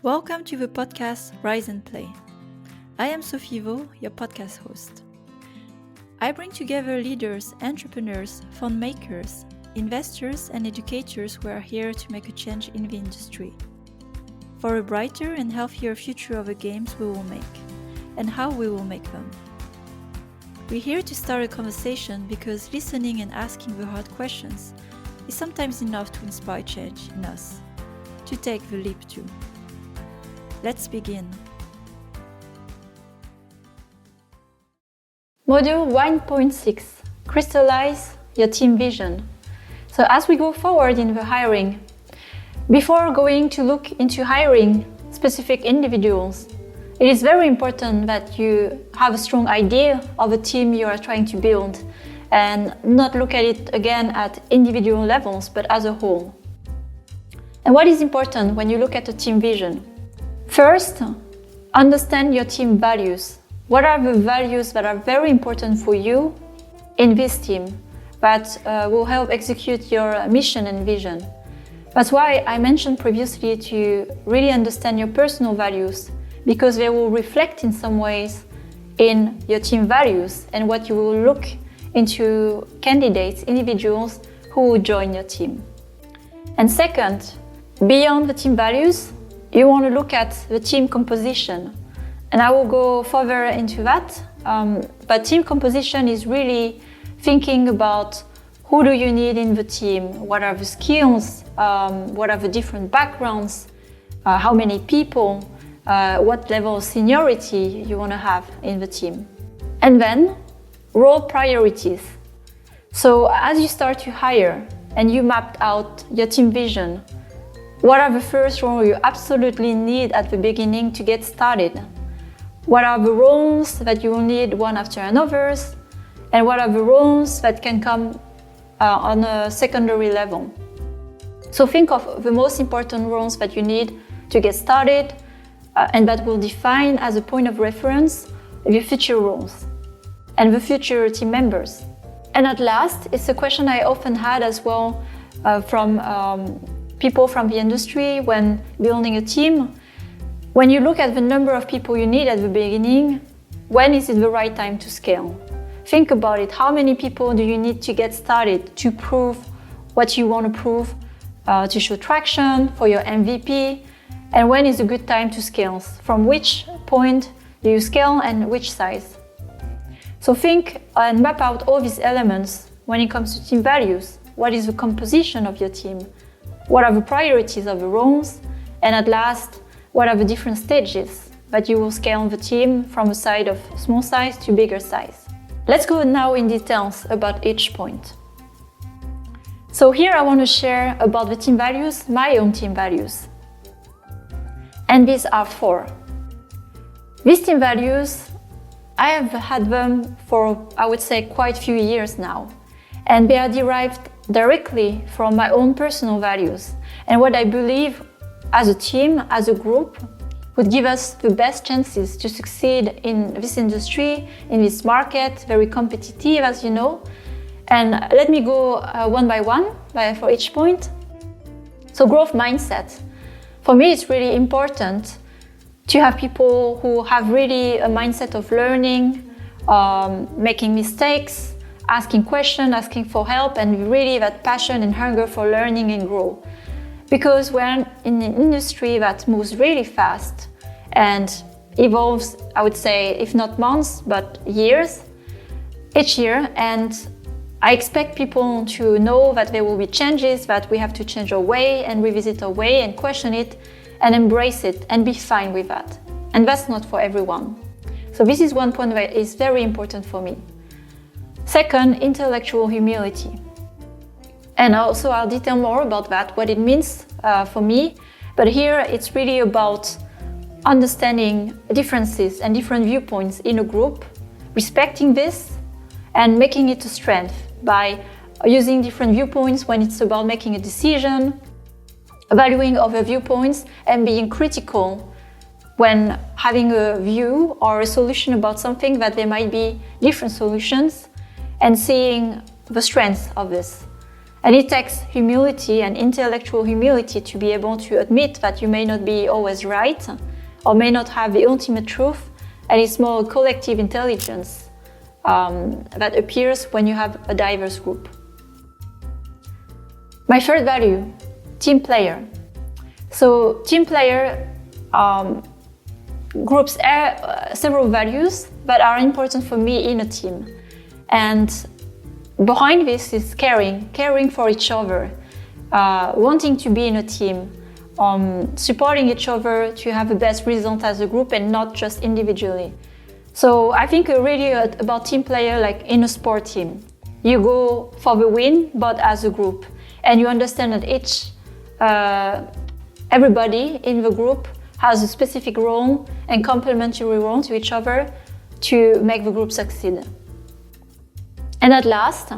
Welcome to the podcast Rise and Play. I am Sophie Vaux, your podcast host. I bring together leaders, entrepreneurs, fund makers, investors, and educators who are here to make a change in the industry. For a brighter and healthier future of the games we will make, and how we will make them. We're here to start a conversation because listening and asking the hard questions is sometimes enough to inspire change in us, to take the leap too. Let's begin. Module 1.6, Crystallize your team vision. So as we go forward in the hiring, before going to look into hiring specific individuals, it is very important that you have a strong idea of a team you are trying to build and not look at it again at individual levels, but as a whole. And what is important when you look at a team vision? First, understand your team values. What are the values that are very important for you in this team that will help execute your mission and vision? That's why I mentioned previously to really understand your personal values, because they will reflect in some ways in your team values and what you will look into candidates, individuals who will join your team. And second, beyond the team values, you want to look at the team composition. And I will go further into that. But team composition is really thinking about who do you need in the team, what are the skills, what are the different backgrounds, how many people, what level of seniority you want to have in the team. And then role priorities. So as you start to hire and you mapped out your team vision, what are the first roles you absolutely need at the beginning to get started? What are the roles that you will need one after another? And what are the roles that can come on a secondary level? So think of the most important roles that you need to get started and that will define as a point of reference your future roles and the future team members. And at last, it's a question I often had as well from people from the industry when building a team. When you look at the number of people you need at the beginning, when is it the right time to scale? Think about it. How many people do you need to get started to prove what you want to prove, to show traction for your MVP? And when is a good time to scale? From which point do you scale and which size? So think and map out all these elements when it comes to team values. What is the composition of your team? What are the priorities of the roles? And at last, what are the different stages that you will scale the team from a side of small size to bigger size? Let's go now in details about each point. So here I want to share about the team values, my own team values. And these are 4. These team values, I have had them for, I would say, quite a few years now. And they are derived directly from my own personal values and what I believe as a team, as a group, would give us the best chances to succeed in this industry, in this market, very competitive, as you know. And let me go one by one for each point. So growth mindset. For me, it's really important to have people who have really a mindset of learning, making mistakes, asking questions, asking for help, and really that passion and hunger for learning and grow. Because we're in an industry that moves really fast and evolves, I would say, if not months, but years, each year. And I expect people to know that there will be changes, that we have to change our way and revisit our way and question it and embrace it and be fine with that. And that's not for everyone. So this is one point that is very important for me. Second, intellectual humility. And also I'll detail more about that, what it means for me. But here it's really about understanding differences and different viewpoints in a group, respecting this and making it a strength by using different viewpoints when it's about making a decision, valuing other viewpoints and being critical when having a view or a solution about something that there might be different solutions and seeing the strengths of this. And it takes humility and intellectual humility to be able to admit that you may not be always right or may not have the ultimate truth, and it's more a collective intelligence that appears when you have a diverse group. My third value, team player. So team player groups several values that are important for me in a team. And behind this is caring for each other, wanting to be in a team, supporting each other to have the best result as a group and not just individually. So I think really about team player like in a sport team. You go for the win, but as a group. And you understand that everybody in the group has a specific role and complementary role to each other to make the group succeed. And at last,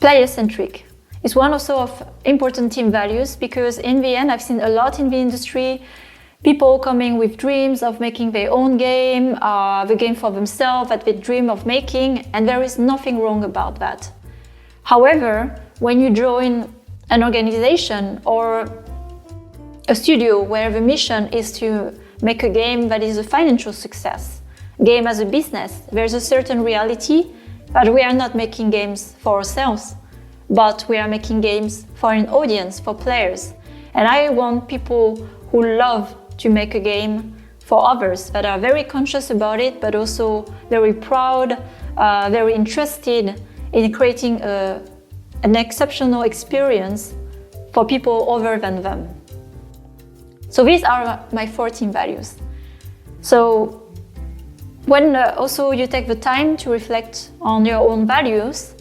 player-centric is one also of important team values, because in the end, I've seen a lot in the industry, people coming with dreams of making their own game, the game for themselves that they dream of making, and there is nothing wrong about that. However, when you join an organization or a studio where the mission is to make a game that is a financial success, game as a business, there's a certain reality that we are not making games for ourselves, but we are making games for an audience, for players. And I want people who love to make a game for others, that are very conscious about it, but also very proud, very interested in creating an exceptional experience for people other than them. So these are my 14 values. So when also you take the time to reflect on your own values,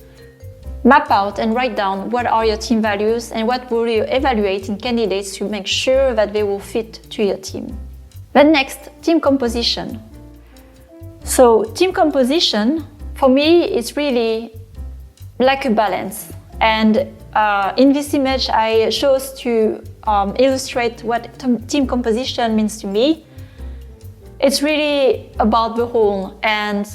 map out and write down what are your team values and what will you evaluate in candidates to make sure that they will fit to your team. Then next, team composition. So team composition, for me, is really like a balance. And in this image, I chose to illustrate what team composition means to me. It's really about the whole, and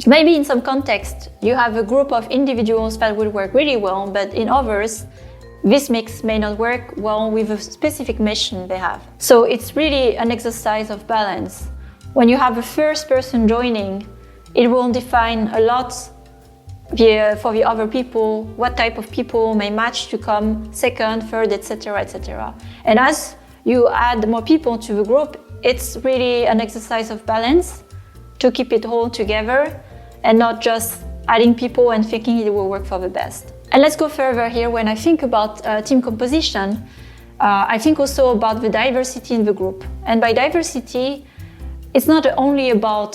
maybe in some context you have a group of individuals that would work really well, but in others this mix may not work well with a specific mission they have. So it's really an exercise of balance. When you have a first person joining, it will define a lot for the other people, what type of people may match to come second, third, etc., etc. And as you add more people to the group, it's really an exercise of balance to keep it all together and not just adding people and thinking it will work for the best. And let's go further here. When I think about team composition, I think also about the diversity in the group. And by diversity, it's not only about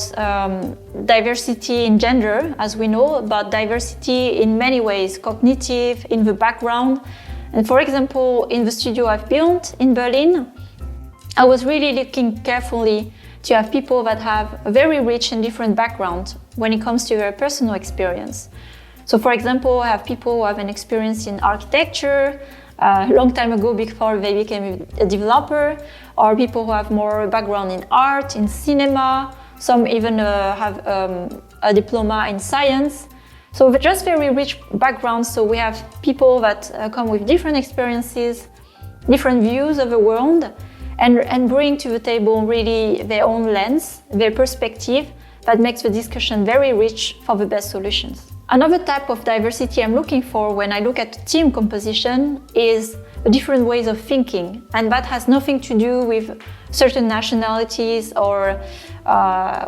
diversity in gender, as we know, but diversity in many ways, cognitive, in the background. And for example, in the studio I've built in Berlin, I was really looking carefully to have people that have a very rich and different background when it comes to their personal experience. So for example, I have people who have an experience in architecture, a long time ago before they became a developer, or people who have more background in art, in cinema, some even have a diploma in science. So just very rich backgrounds. So we have people that come with different experiences, different views of the world, and bring to the table really their own lens, their perspective, that makes the discussion very rich for the best solutions. Another type of diversity I'm looking for when I look at team composition is different ways of thinking, and that has nothing to do with certain nationalities or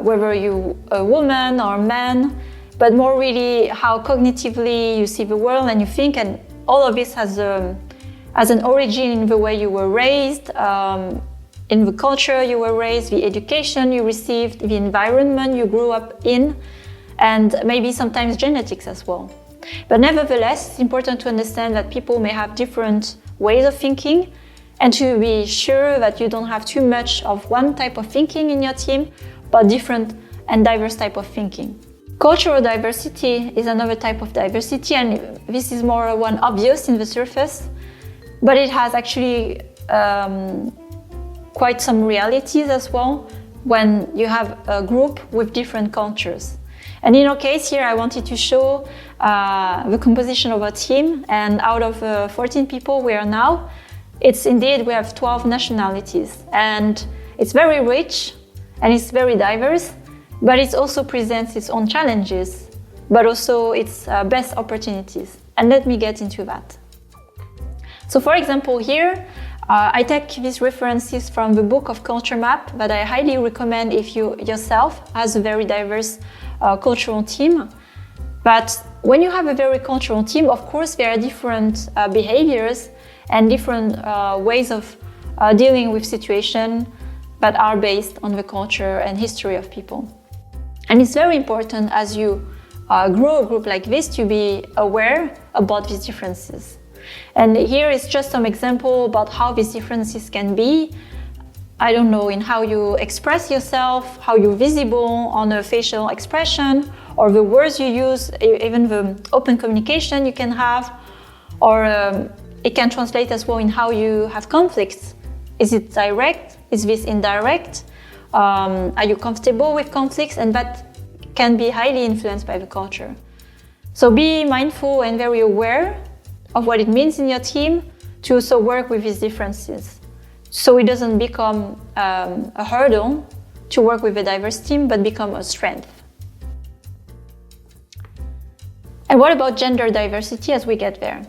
whether you're a woman or a man, but more really how cognitively you see the world and you think, and all of this has an origin in the way you were raised, in the culture you were raised, the education you received, the environment you grew up in, and maybe sometimes genetics as well. But nevertheless, it's important to understand that people may have different ways of thinking, and to be sure that you don't have too much of one type of thinking in your team, but different and diverse type of thinking. Cultural diversity is another type of diversity, and this is more one obvious in the surface, but it has actually quite some realities as well when you have a group with different cultures. And in our case here, I wanted to show the composition of our team, and out of 14 people we are now, it's indeed, we have 12 nationalities, and it's very rich and it's very diverse, but it also presents its own challenges, but also its best opportunities. And let me get into that. So for example here, I take these references from the book of Culture Map that I highly recommend if you yourself has a very diverse cultural team. But when you have a very cultural team, of course there are different behaviors and different ways of dealing with situations that are based on the culture and history of people. And it's very important as you grow a group like this to be aware about these differences. And here is just some example about how these differences can be. I don't know, in how you express yourself, how you're visible on a facial expression, or the words you use, even the open communication you can have, or it can translate as well in how you have conflicts. Is it direct? Is this indirect? Are you comfortable with conflicts? And that can be highly influenced by the culture. So be mindful and very aware of what it means in your team to also work with these differences, so it doesn't become a hurdle to work with a diverse team, but become a strength. And what about gender diversity as we get there?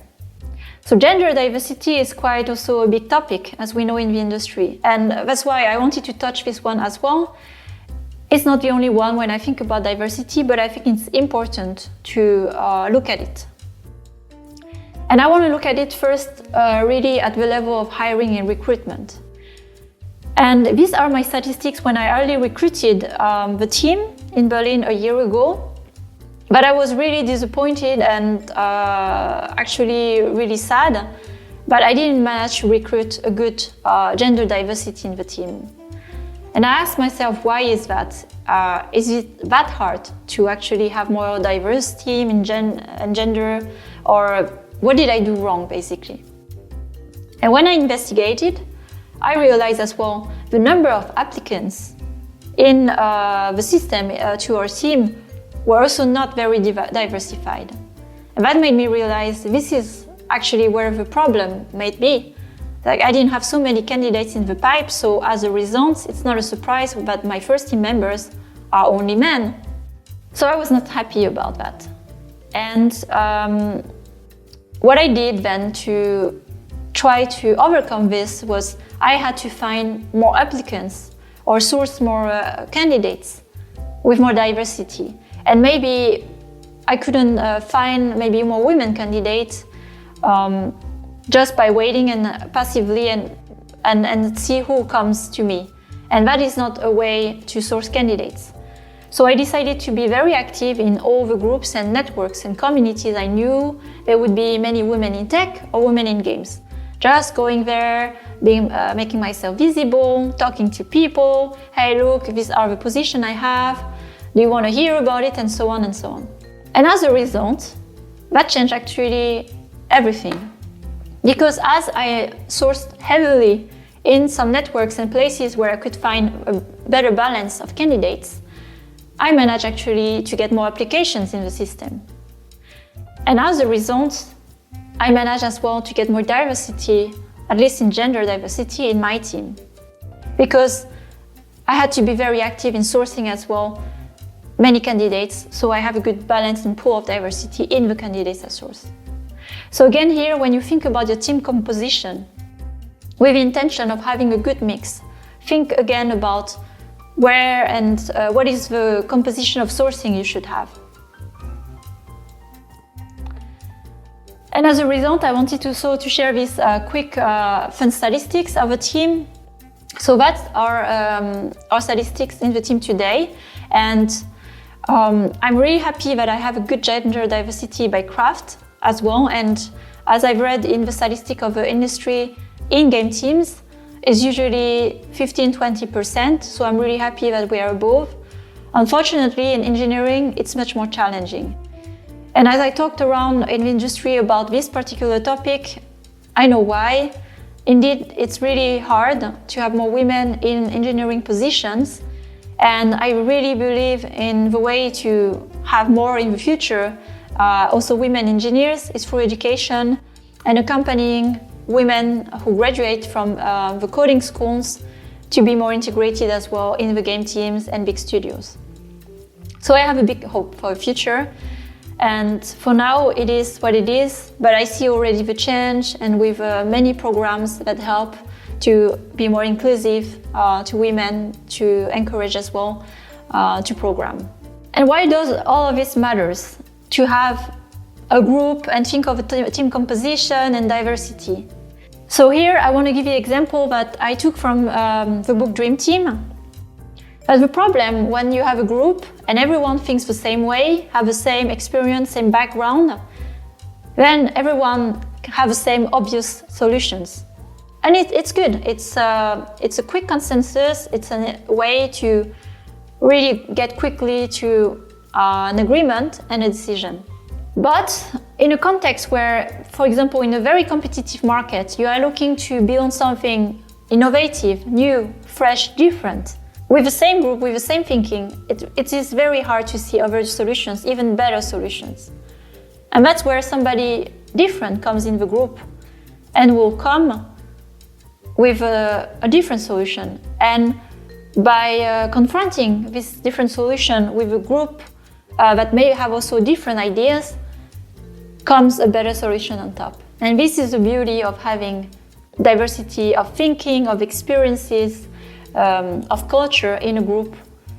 So gender diversity is quite also a big topic, as we know, in the industry. And that's why I wanted to touch this one as well. It's not the only one when I think about diversity, but I think it's important to look at it. And I want to look at it first really at the level of hiring and recruitment. And these are my statistics when I early recruited the team in Berlin a year ago. But I was really disappointed and actually really sad, but I didn't manage to recruit a good gender diversity in the team. And I asked myself, why is that? Is it that hard to actually have more diverse team in gender, or what did I do wrong, basically? And when I investigated, I realized as well the number of applicants in the system to our team were also not very diversified. And that made me realize this is actually where the problem might be. Like, I didn't have so many candidates in the pipe, so as a result, it's not a surprise that my first team members are only men. So I was not happy about that. And what I did then to try to overcome this was I had to find more applicants or source more candidates with more diversity. And maybe I couldn't find maybe more women candidates just by waiting and passively and see who comes to me. And that is not a way to source candidates. So I decided to be very active in all the groups and networks and communities I knew there would be many women in tech or women in games. Just going there, making myself visible, talking to people. Hey, look, these are the positions I have. Do you want to hear about it? And so on and so on. And as a result, that changed actually everything. Because as I sourced heavily in some networks and places where I could find a better balance of candidates, I managed actually to get more applications in the system. And as a result, I managed as well to get more diversity, at least in gender diversity, in my team. Because I had to be very active in sourcing as well many candidates, so I have a good balance and pool of diversity in the candidates I source. So again here, when you think about your team composition, with the intention of having a good mix, think again about where and what is the composition of sourcing you should have. And as a result, I wanted also to share this quick fun statistics of a team. So that's our statistics in the team today. And I'm really happy that I have a good gender diversity by craft as well. And as I've read in the statistic of the industry, in-game teams is usually 15–20%. So I'm really happy that we are above. Unfortunately, in engineering, it's much more challenging. And as I talked around in the industry about this particular topic, I know why. Indeed, it's really hard to have more women in engineering positions. And I really believe in the way to have more in the future, also women engineers, is through education and accompanying women who graduate from the coding schools to be more integrated as well in the game teams and big studios. So I have a big hope for the future. And for now, it is what it is, but I see already the change, and with many programs that help to be more inclusive to women, to encourage as well to program. And why does all of this matters? To have a group and think of a team composition and diversity. So here I want to give you an example that I took from the book Dream Team. But the problem when you have a group and everyone thinks the same way, have the same experience, same background, then everyone have the same obvious solutions. And it's good. It's a quick consensus. It's a way to really get quickly to an agreement and a decision. But in a context where, for example, in a very competitive market, you are looking to build something innovative, new, fresh, different, with the same group, with the same thinking, it is very hard to see other solutions, even better solutions. And that's where somebody different comes in the group and will come with a different solution. And by confronting this different solution with a group that may have also different ideas, comes a better solution on top. And this is the beauty of having diversity of thinking, of experiences, of culture in a group.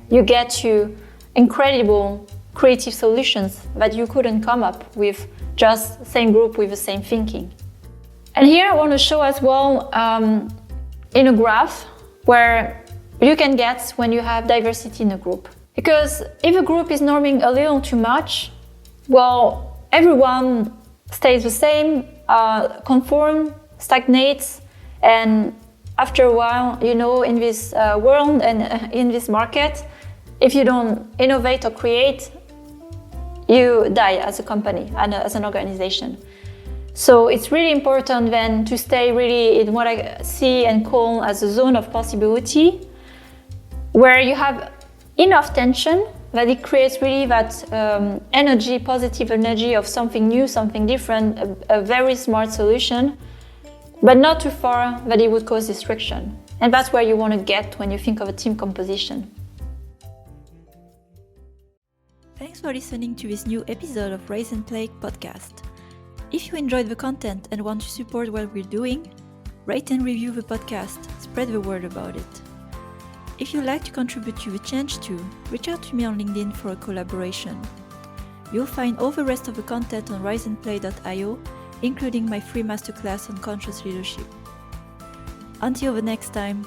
You get to incredible creative solutions that you couldn't come up with just the same group with the same thinking. And here I want to show as well in a graph where you can get when you have diversity in a group. Because if a group is norming a little too much, well, everyone stays the same, conform, stagnates, and after a while, you know, in this world and in this market, if you don't innovate or create, you die as a company and as an organization. So it's really important then to stay really in what I see and call as a zone of possibility, where you have enough tension that it creates really that energy, positive energy of something new, something different, a very smart solution, but not too far that it would cause distraction. And that's where you want to get when you think of a team composition. Thanks for listening to this new episode of Rise and Play podcast. If you enjoyed the content and want to support what we're doing, rate and review the podcast, spread the word about it. If you'd like to contribute to the change too, reach out to me on LinkedIn for a collaboration. You'll find all the rest of the content on riseandplay.io, including my free masterclass on conscious leadership. Until the next time.